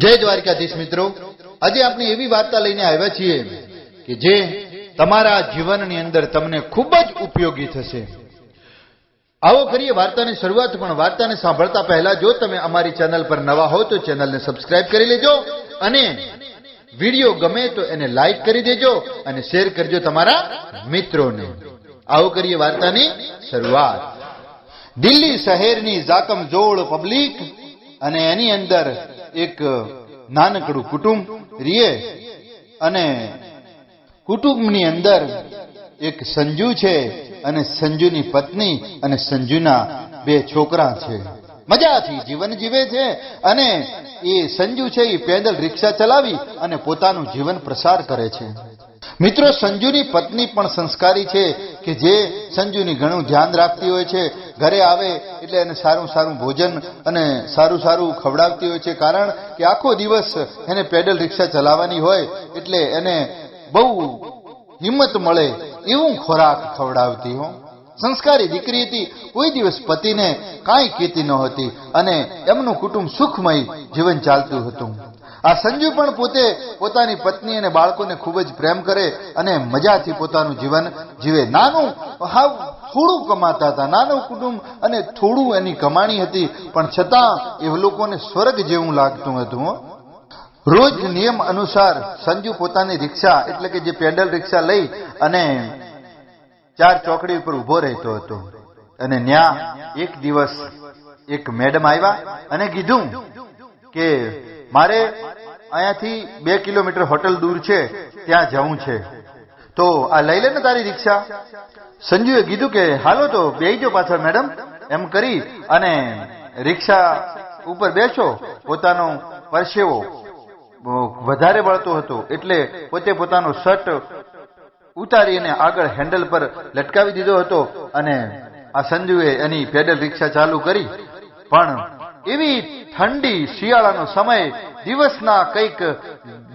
જય દ્વારકાધીશ મિત્રો, આજે આપણે એવી વાર્તા લઈને આવ્યા છીએ કે જે તમારા જીવનની અંદર તમને ખૂબ જ ઉપયોગી થશે. આવો કરીએ વાર્તાની શરૂઆત. પણ વાર્તાને સાંભળતા પહેલા જો તમે અમારી ચેનલ પર નવા હો તો ચેનલને સબસ્ક્રાઇબ કરી લેજો અને વિડીયો ગમે તો એને લાઈક કરી દેજો અને શેર કરજો તમારા મિત્રોને. આવો કરીએ વાર્તાની શરૂઆત. દિલ્હી શહેરની જાકમજોળ પબ્લિક અને એની અંદર એક નાનકડું કુટુંબ રીએ અને કુટુંબની અંદર એક સંજુ છે અને સંજુની પત્ની અને સંજુના 2 છોકરા છે. મજાથી જીવન જીવે છે અને એ સંજુ છે એ પેદલ રિક્ષા ચલાવી અને પોતાનું જીવન પ્રસાર કરે છે. મિત્રો, સંજુની પત્ની પણ સંસ્કારી છે કે જે સંજુની ઘણું ધ્યાન રાખતી હોય છે. ઘરે આવે એટલે એને સારું સારું ભોજન અને સારું સારું ખવડાવતી હોય છે, કારણ કે આખો દિવસ એને પેડલ રિક્ષા ચલાવવાની હોય એટલે એને બહુ હિંમત મળે એવું ખોરાક ખવડાવતી હો. સંસ્કારી દીકરી હતી, કોઈ દિવસ પતિને કાંઈ કહેતી નહોતી અને એમનું કુટુંબ સુખમય જીવન ચાલતું હતું. આ સંજુ પણ પોતે પોતાની પત્ની અને બાળકોને ખૂબ જ પ્રેમ કરે અને મજાથી પોતાનું જીવન જીવે. નાનું હાવ થોડું કમાતા હતા, નાનું કુટુંબ અને થોડું એની કમાણી હતી, પણ છતાં એ લોકોને સ્વર્ગ જેવું લાગતું હતું. રોજ નિયમ અનુસાર સંજુ પોતાની રિક્ષા એટલે કે જે પેડલ રિક્ષા લઈ અને 4 ચોકડી ઉપર ઉભો રહેતો હતો. અને ત્યાં એક દિવસ એક મેડમ આવ્યા અને કીધું કે મારે અહીંયાથી 2 કિલોમીટર હોટલ દૂર છે, ત્યાં જવું છે, તો આ લઈ લે ને તારી રિક્ષા. સંજુએ કીધું કે હાલો તો બેસજો પાછળ મેડમ. એમ કરી અને રિક્ષા ઉપર બેસો. પોતાનો પરસેવો વધારે વળતો હતો એટલે પોતે પોતાનો શર્ટ ઉતારી અને આગળ હેન્ડલ પર લટકાવી દીધો હતો અને આ સંજુએ એની પેડલ રિક્ષા ચાલુ કરી. પણ એવી ઠંડી, શિયાળાનો સમય, દિવસના કંઈક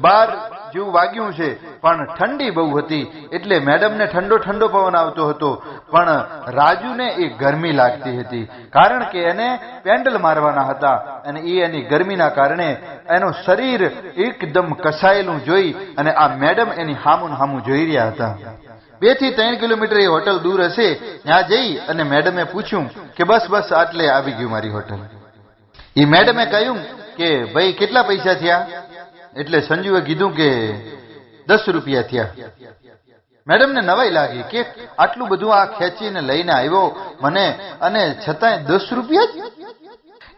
12 જેવું વાગ્યું છે, પણ ઠંડી બહુ હતી એટલે મેડમને ઠંડો ઠંડો પવન આવતો હતો, પણ રાજુને એ ગરમી લાગતી હતી, કારણ કે એને પેન્ડલ મારવાના હતા અને એ એની ગરમીના કારણે એનું શરીર એકદમ કસાયેલું જોઈ અને આ મેડમ એની હામું જોઈ રહ્યા હતા. 2 થી 3 કિલોમીટર એ હોટલ દૂર હશે. ત્યાં જઈ અને મેડમે પૂછ્યું કે બસ આટલે આવી ગયું મારી હોટલ. એ મેડમે કહ્યું કે ભાઈ કેટલા પૈસા થયા? એટલે સંજુએ કીધું કે 10 રૂપિયા થયા. મેડમને નવાઈ લાગી કે આટલું બધું આ ખેંચીને લઈને આવ્યો મને અને છતાંય 10 રૂપિયા જ?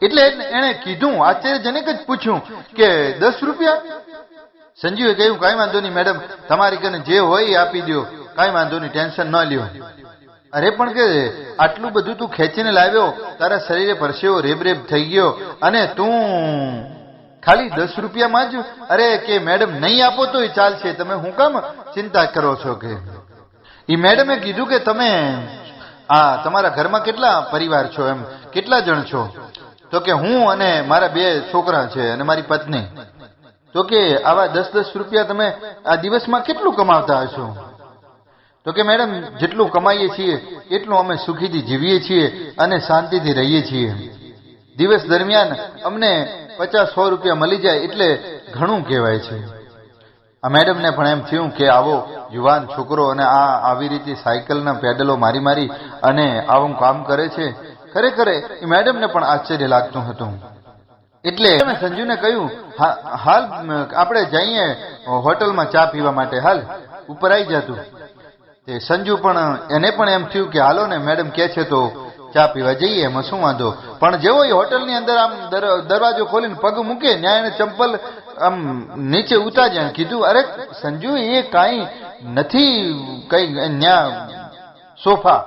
એટલે એને કીધું, આશ્ચર્યજનક જ પૂછ્યું કે 10 રૂપિયા? સંજુએ કહ્યું કાંઈ વાંધો નહીં મેડમ, તમારી કને જે હોય એ આપી દો, કાંઈ વાંધો નહીં, ટેન્શન ન લ્યો. અરે પણ કે આટલું બધું તું ખેંચીને લાવ્યો, તારા શરીરે પરસેવો રેબ થઈ ગયો અને તું ખાલી 10 રૂપિયામાં જ? અરે કે મેડમ નહીં આપો તો ચાલશે, તમે હું કામ ચિંતા કરો છો? કે એ મેડમે કીધું કે તમે તમારા ઘરમાં કેટલા પરિવાર છો, એમ કેટલા જણ છો? તો કે હું અને મારા 2 છોકરા છે અને મારી પત્ની. તો કે આવા 10 રૂપિયા તમે આ દિવસમાં કેટલું કમાવતા હશો? તો કે મેડમ જેટલું કમાઈએ છીએ એટલું અમે સુખીથી જીવીએ છીએ અને શાંતિથી રહીએ છીએ. દિવસ દરમિયાન અમને 50-100 રૂપિયા મળી જાય એટલે ઘણું કહેવાય છે. આ મેડમને પણ એમ થયું કે આવો યુવાન છોકરો અને આવી રીતે સાયકલના પેડલો મારી અને આવું કામ કરે છે. ખરેખર એ મેડમને પણ આશ્ચર્ય લાગતું હતું. એટલે મેં સંજુને કહ્યું હાલ આપણે જઈએ હોટલમાં ચા પીવા માટે, હાલ ઉપર આવી જતું. તે સંજુ પણ એને પણ એમ થયું કે હાલો ને, મેડમ કહે છે તો ચા પીવા જઈએ, એમાં શું વાંધો. પણ જેવો એ હોટલની અંદર આમ દરવાજો ખોલીને પગ મૂકે, ન્યાય એને ચંપલ આમ નીચે ઉતાર્યા. કીધું અરે સંજુ, એ કાંઈ નથી, કઈ ન્યા સોફા,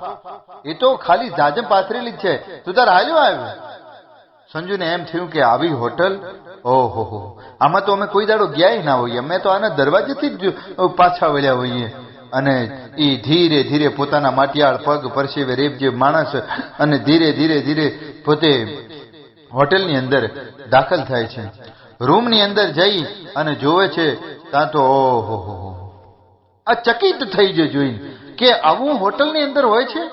એ તો ખાલી જાજમ પાથરેલી જ છે, તું તાર હાલ્યો આવ્યો. સંજુને એમ થયું કે આવી હોટલ, ઓહો, આમાં તો અમે કોઈ દાડો ગયા ના હોઈએ, અમે તો આના દરવાજેથી જ પાછા વળ્યા હોઈએ. અને એ ધીરે ધીરે પોતાના માટિયાળ પગ પરસેવે રેબ જે માણસ અને ધીરે પોતે હોટલની અંદર દાખલ થાય છે. રૂમની અંદર જઈ અને જોવે છે ત્યાં તો ઓહો, આ ચકિત થઈ જાય જોઈને કે આવું હોટલની અંદર હોય છે.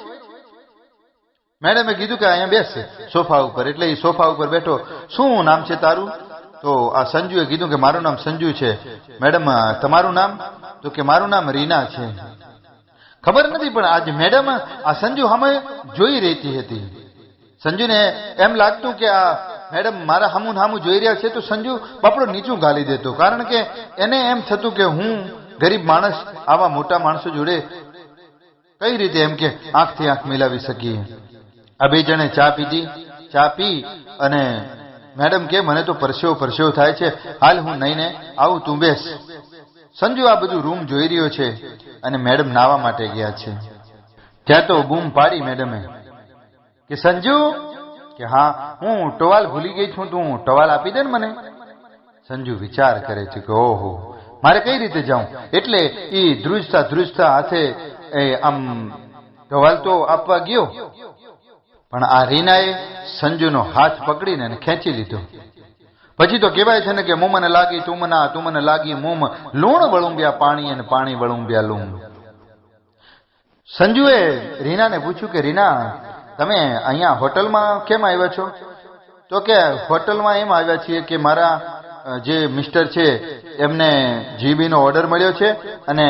મેડમે કીધું કે અહીંયા બેસ સોફા ઉપર. એટલે એ સોફા ઉપર બેઠો. શું નામ છે તારું? તો આ સંજુએ કીધું કે મારું નામ સંજુ છે. મેડમ તમારું નામ? તો કે મારું નામ રીના છે. ખબર નથી પણ આજે મેડમ આ સંજુ સામે જોઈ રહેતી હતી. સંજુને એમ લાગતું કે આ મેડમ મારા સામું સામું જોઈ રહ્યા છે, તો સંજુ બાપડો નીચું ગાલી દેતો, કારણ કે એને એમ થતું કે હું ગરીબ માણસ આવા મોટા માણસો જોડે કઈ રીતે એમ કે આંખથી આંખ મિલાવી શકીએ. આ બે જણે ચા પીધી. ચા પી અને મેડમ કે મને તો પરસેવો થાય છે, હાલ હું નહીને આવું, તું બેસ. સંજુ આ બધું રૂમ જોઈ રહ્યો છે અને મેડમ નાવા માટે ગયા છે. ત્યાં તો બૂમ પાડી મેડમે કે સંજુ, કે હા હું ટવાલ ભૂલી ગઈ છું, તું ટવાલ આપી દે ને મને. સંજુ વિચાર કરે છે કે ઓહો મારે કઈ રીતે જાઉં, એટલે એ ધ્રુજતા હાથે આમ ટવાલ તો આપવા ગયો, પણ આ રીનાએ સંજુનો હાથ પકડીને ખેંચી લીધો. પછી તો કહેવાય છે ને કે મું મને લાગી તું મને લાગી મું, લૂણ વળુંબ્યા પાણી અને પાણી વળુંબ્યા લૂણ. સંજુએ રીનાને પૂછ્યું કે રીના, તમે અહીંયા હોટલમાં કેમ આવ્યા છો? તો કે હોટલમાં એમ આવ્યા છીએ કે મારા જે મિસ્ટર છે એમને જીબીનો ઓર્ડર મળ્યો છે અને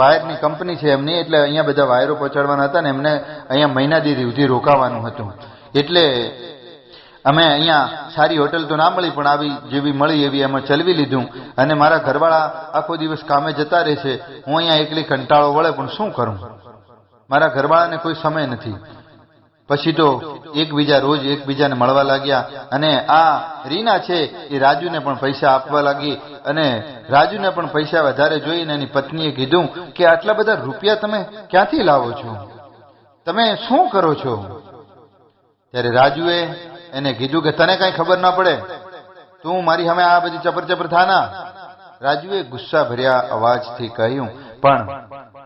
વાયરની કંપની છે એમની, એટલે અહીંયા બધા વાયરો પહોંચાડવાના હતા ને એમને અહીંયા મહિના સુધી રોકાવાનું હતું. એટલે અમે અહીંયા સારી હોટલ તો ના મળી, પણ આવી જેવી મળી એવી એમાં ચલવી લીધું. અને મારા ઘરવાળા આખો દિવસ કામે જતા રહે છે, હું અહીંયા એકલી કંટાળો વળે, પણ શું કરું, મારા ઘરવાળાને કોઈ સમય નથી. પછી તો રોજ એકબીજાને મળવા લાગ્યા. અને આ રીના છે એ રાજુને પણ પૈસા આપવા લાગી, અને રાજુને પણ પૈસા વધારે જોઈને એની પત્નીએ કીધું કે આટલા બધા રૂપિયા તમે ક્યાંથી લાવો છો, તમે શું કરો છો? ત્યારે રાજુએ એને કીધું કે તને કઈ ખબર ના પડે, તું મારી સામે આ બધી ચપર થાના. રાજુએ ગુસ્સા ભર્યા અવાજથી કહ્યું, પણ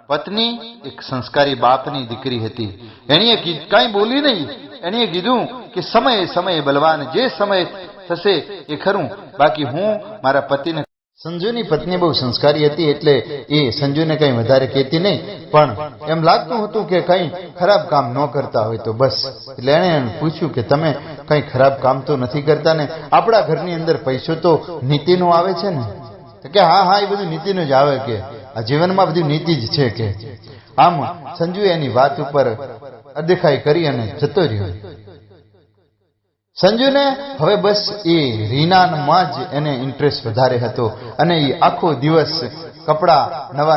પત્ની એક સંસ્કારી બાપની દીકરી હતી, એણીએ કઈ બોલી નહીં. એણીએ કીધું કે સમયે બલવાન, જે સમય થશે એ ખરું, બાકી હું મારા પતિને. સંજુની પત્ની બહુ સંસ્કારી હતી, એટલે એ સંજુને કઈ વધારે કહેતી નહીં, પણ એમ લાગતું હતું કે કઈ ખરાબ કામ ન કરતા હોય તો બસ. એટલે એણે પૂછ્યું કે તમે કઈ ખરાબ કામ તો નથી કરતા ને? આપણા ઘરની અંદર પૈસો તો નીતિનો આવે છે ને? કે હા એ બધું નીતિનું જ આવે, કે આ જીવનમાં બધું નીતિ જ છે. કે આમ સંજુએ એની વાત ઉપર અદેખાઈ કરી અને જતો રહ્યો. સંજુને હવે બસ એ રીનામાં જ એને ઇન્ટરેસ્ટ વધારે હતો, અને એ આખો દિવસ કપડા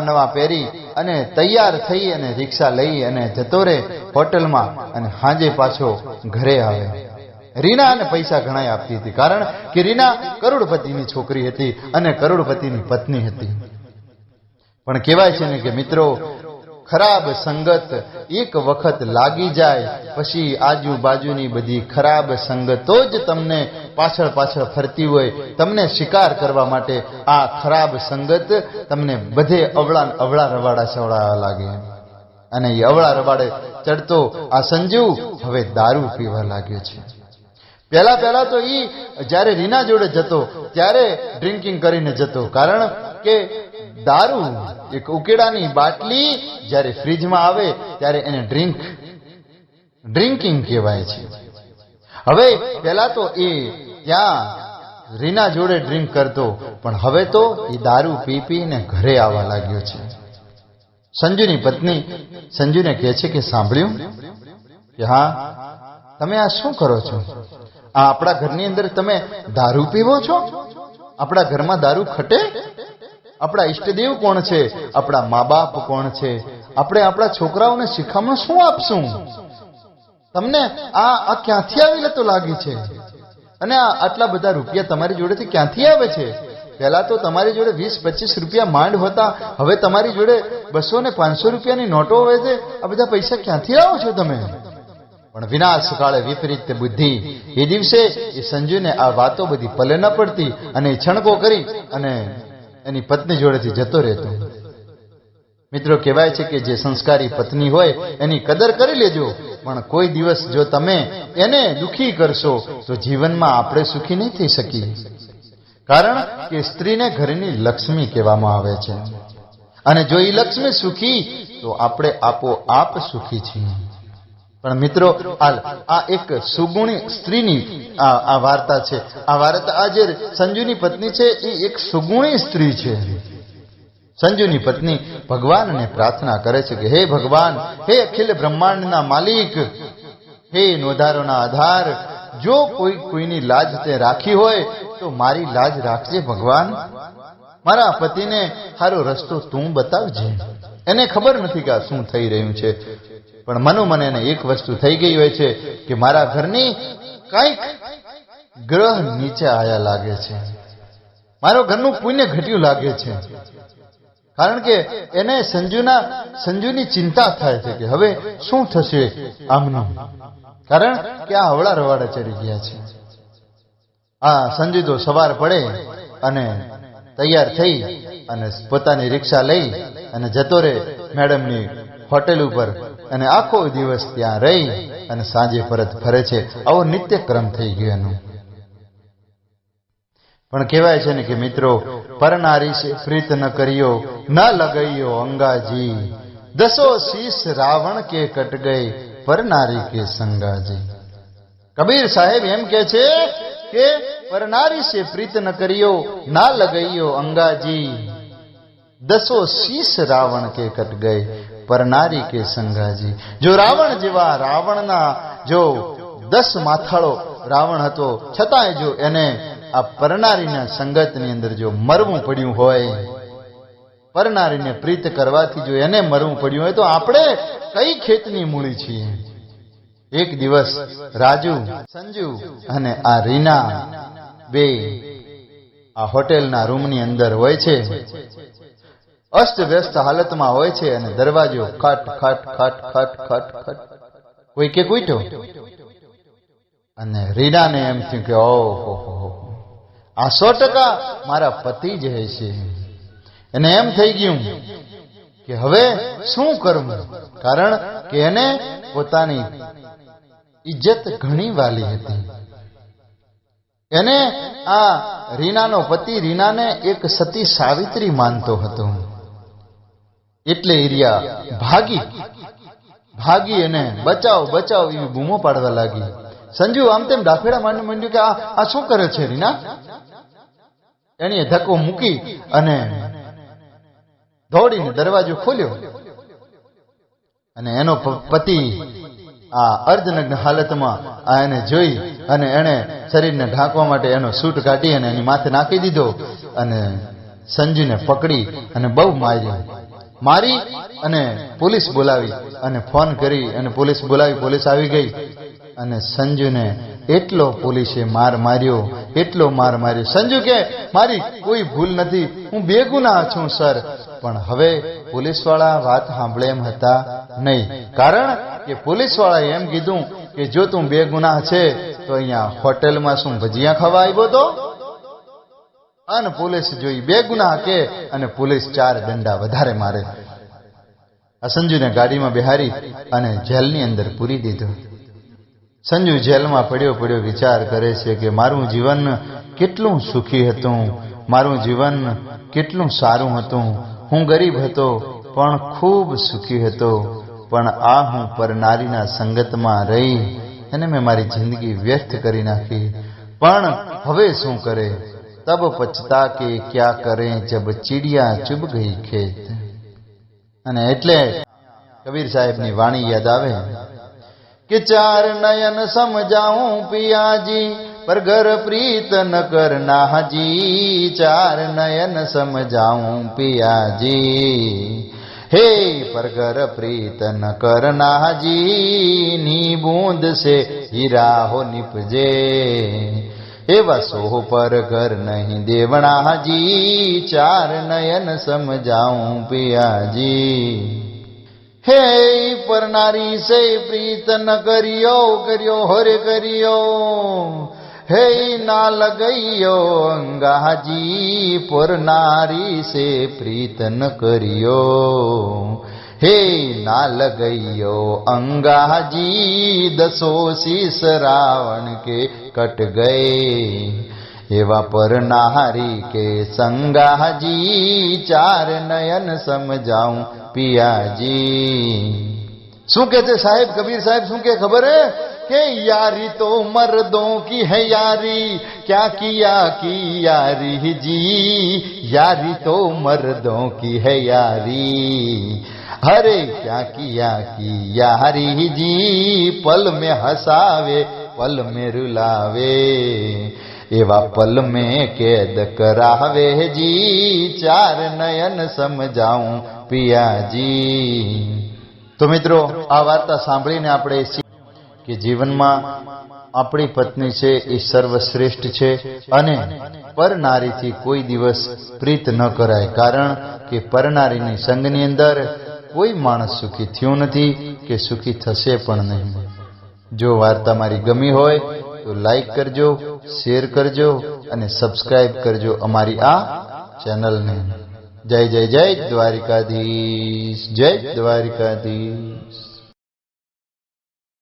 નવા પહેરી અને તૈયાર થઈ અને રિક્ષા લઈ અને જતો રહે હોટલમાં, અને સાંજે પાછો ઘરે આવે. રીના અને પૈસા ઘણા આપતી હતી, કારણ કે રીના કરોડપતિની છોકરી હતી અને કરોડપતિની પત્ની હતી. પણ કહેવાય છે ને કે મિત્રો, ખરાબ સંગત એક વખત લાગી જાય પછી આજુબાજુની બધી ખરાબ સંગતો જ તમને પાછળ ફરતી હોય, તમને શિકાર કરવા માટે. આ ખરાબ સંગત તમને બધે અવળા રવાડા ચડાવવા લાગે, અને એ અવળા રવાડે ચડતો આ સંજુ હવે દારૂ પીવા લાગ્યો છે. પહેલા તો ઈ જ્યારે રીના જોડે જતો ત્યારે ડ્રિંકિંગ કરીને જતો, કારણ કે દારૂ એક ઉકેડાની બાટલી જ્યારે ફ્રીજમાં આવે ત્યારે એને ડ્રિંકિંગ કહેવાય છે. હવે પહેલા તો એ ત્યાં રીના જોડે ડ્રિંક કરતો, પણ હવે તો એ દારૂ પીને ઘરે આવવા લાગ્યો છે. સંજુની પત્ની સંજુને કહે છે કે સાંભળ્યું કે હા તમે આ શું કરો છો? આ આપણા ઘરની અંદર તમે દારૂ પીવો છો? આપણા ઘરમાં દારૂ ખટે? આપણા ઈષ્ટદેવ કોણ છે? આપણા મા બાપ કોણ છે? આપણે આપણા છોકરાઓને શીખામણ શું આપશું? તમને આ ક્યાંથી આવેલા તો લાગી છે? અને આટલા બધા રૂપિયા તમારી જોડેથી ક્યાંથી આવે છે? પહેલા તો તમારી જોડે 20-25 રૂપિયા માંડ હતા, હવે તમારી જોડે 200 ને 500 રૂપિયાની નોટો હોય છે. આ બધા પૈસા ક્યાંથી લાવો છો તમે? પણ વિનાશ કાળે વિપરીત બુદ્ધિ. એ દિવસે એ સંજુને આ વાતો બધી પલે ન પડતી, અને છણકો કરી અને એની પત્ની જોડેથી જતો રહેતો. મિત્રો, કહેવાય છે કે જે સંસ્કારી પત્ની હોય એની કદર કરી લેજો, પણ કોઈ દિવસ જો તમે એને દુખી કરશો તો જીવનમાં આપણે સુખી નહીં થઈ શકીએ. કારણ કે સ્ત્રીને ઘરની લક્ષ્મી કહેવામાં આવે છે, અને જો એ લક્ષ્મી સુખી તો આપણે આપોઆપ સુખી છીએ. પણ મિત્રો આ એક સુગુણી સ્ત્રીની આ વાર્તા છે. આ વાર્તા આ જે સંજુની પત્ની છે એ એક સુગુણી સ્ત્રી છે. સંજુની પત્ની ભગવાનને પ્રાર્થના કરે છે કે હે ભગવાન, હે અખિલ બ્રહ્માંડના માલિક, હે નોધારોના આધાર, જો કોઈની લાજ તે રાખી હોય તો મારી લાજ રાખજે ભગવાન. મારા પતિને સારો રસ્તો તું બતાવજે. એને ખબર નથી કે આ શું થઈ રહ્યું છે, પણ મનોમન એને એક વસ્તુ થઈ ગઈ હોય છે કે મારા ઘરની કંઈક ગ્રહ નીચે આયા લાગે છે, મારો ઘરનું પુણ્ય ઘટ્યું લાગે છે. કારણ કે એને સંજુની ચિંતા થાય છે કે હવે શું થશે આમનું, કારણ કે આ હવળા રવાડા ચડી ગયા છે. આ સંજુ તો સવાર પડે અને તૈયાર થઈ અને પોતાની રિક્ષા લઈ અને જતો રહે મેડમની હોટેલ ઉપર, અને આખો દિવસ ત્યાં રહી અને સાંજે પરત ફરે છે. આવો નિત્યક્રમ થઈ ગયો એનો. પણ કહેવાય છે ને કે મિત્રો, પરનારી છે પ્રીત ન કર્યો, ન લગૈયો અંગાજી, દસો શીશ રાવણ કે કટ ગઈ, પરનારી કે સંગાજી. કબીર સાહેબ એમ કે છે કે પરનારી છે પ્રીત ન કર્યો, ના લગૈયો અંગાજી, દસો શીશ રાવણ કે કટ ગઈ, પરનારી કે સંગાજી. જો રાવણ જેવા રાવણના જો 10 માથાળો રાવણ હતો, છતાંય જો એને આ પરનારીના સંગતની અંદર જો મરવું પડ્યું હોય, પરનારીને પ્રીત કરવાથી જો એને મરવું પડ્યું હોય, તો આપણે કઈ ખેતની મૂળી છીએ. એક દિવસ રાજુ, સંજુ અને આ રીના બે આ હોટેલના રૂમની અંદર હોય છે, અસ્તવ્યસ્ત હાલતમાં હોય છે, અને દરવાજો ખટ ખટ ખટ ખટ ખટ ખટ કોઈ કે કૂટ્યો. અને રીનાને એમ થયું કે ઓહો, આ 100% મારા પતિ જ હશે. એને એમ થઈ ગયું કે હવે શું કરવું, કારણ કે એને પોતાની ઇજ્જત ઘણી વાલી હતી. એને આ રીનાનો પતિ રીનાને એક સતી સાવિત્રી માનતો હતો. એટલે એરિયા ભાગી એને બચાવ બચાવ એવી બૂમો પાડવા લાગી. સંજુ આમ તેમ ડાફેડા માંડ્યું કે આ શું કરે છે રીના. એણે ધક્કો મૂકી અને દોડીને દરવાજો ખોલ્યો, અને એનો પતિ આ અર્ધનગ્ન હાલતમાં આ એને જોઈ અને એને શરીરને ઢાંકવા માટે એનો સૂટ કાઢી અને એની માથે નાખી દીધો, અને સંજુને પકડી અને બહુ મારી અને પોલીસ બોલાવી અને ફોન કરી અને પોલીસ બોલાવી. પોલીસ આવી ગઈ અને સંજુને એટલો પોલીસે માર માર્યો, એટલો માર માર્યો. સંજુ કે મારી કોઈ ભૂલ નથી, હું બેગુનાહ છું સર. પણ હવે પોલીસવાળા વાત સાંભળે એમ હતા નહીં, કારણ કે પોલીસવાળાએ એમ કીધું કે જો તું બેગુનાહ છે તો અહીંયા હોટેલમાં શું ભજીયા ખાવા આવ્યો તો. અને પોલીસ જોઈ બેગુનાહ કે, અને પોલીસ 4 દંડા વધારે મારે. આ સંજુને ગાડીમાં બેહારી અને જેલની અંદર પૂરી દીધો. સંજુ જેલમાં પડ્યો વિચાર કરે છે કે મારું જીવન કેટલું સુખી હતું, મારું જીવન કેટલું સારું હતું. હું ગરીબ હતો પણ ખૂબ સુખી હતો, પણ આ હું પરનારીના સંગતમાં રહી અને મેં મારી જિંદગી વ્યર્થ કરી નાખી. પણ હવે શું કરે, તબ પછતા કે ક્યા કરે, જબ ચીડિયા ચુબ ગઈ ખેત. અને એટલે કબીર સાહેબની વાણી યાદ આવે કે 4 નયન સમજાઉં પિયાજી, પર ઘર પ્રીત ન કરનાજી. 4 નયન સમજાઉં પિયાજી, હે પર ઘર પ્રીત ન કરનાજી. ની બूंद से हीरा हो निपजे, एवा सोह पर घर नहीं देवणाजी. 4 नयन समझाऊं पियाजी, हे परनारी से प्रीत न करियो हरे करियो, हे ना लगइयो अंगाजी. परनारी से प्रीत न करियो, हे ना लगइयो अंगाजी. 10 शीश रावण के कट गए, एवा परनारी के संगाजी. 4 नयन समझाऊं पियाजी. શું કહે છે સાહેબ, કબીર સાહેબ શું કે ખબર હે કે यारी तो मर्दों की है यारी, क्या किया की यारी जी, यारी तो मर्दों की है यारी, अरे क्या किया की यारी जी, पल में हसावे पल में रुलावे, एवा पल में कैद करावे जी, चार नयन समझाऊं पियाजी। तो मित्रों, आ वार्ता सांभळीने આપણે કે જીવનમાં આપણી પત્ની છે એ સર્વશ્રેષ્ઠ છે અને પરનારીથી કોઈ દિવસ પ્રીત ન કરાય, કારણ કે પરનારીની સંગની અંદર કોઈ માણસ સુખી થયું નથી કે સુખી થશે પણ નહીં। જો વાર્તા મારી ગમી હોય તો લાઈક કરજો, શેર કરજો અને સબસ્ક્રાઇબ કરજો અમારી આ ચેનલને। જય જય જય દ્વારિકાધીશ, જય દ્વારિકાધીશ।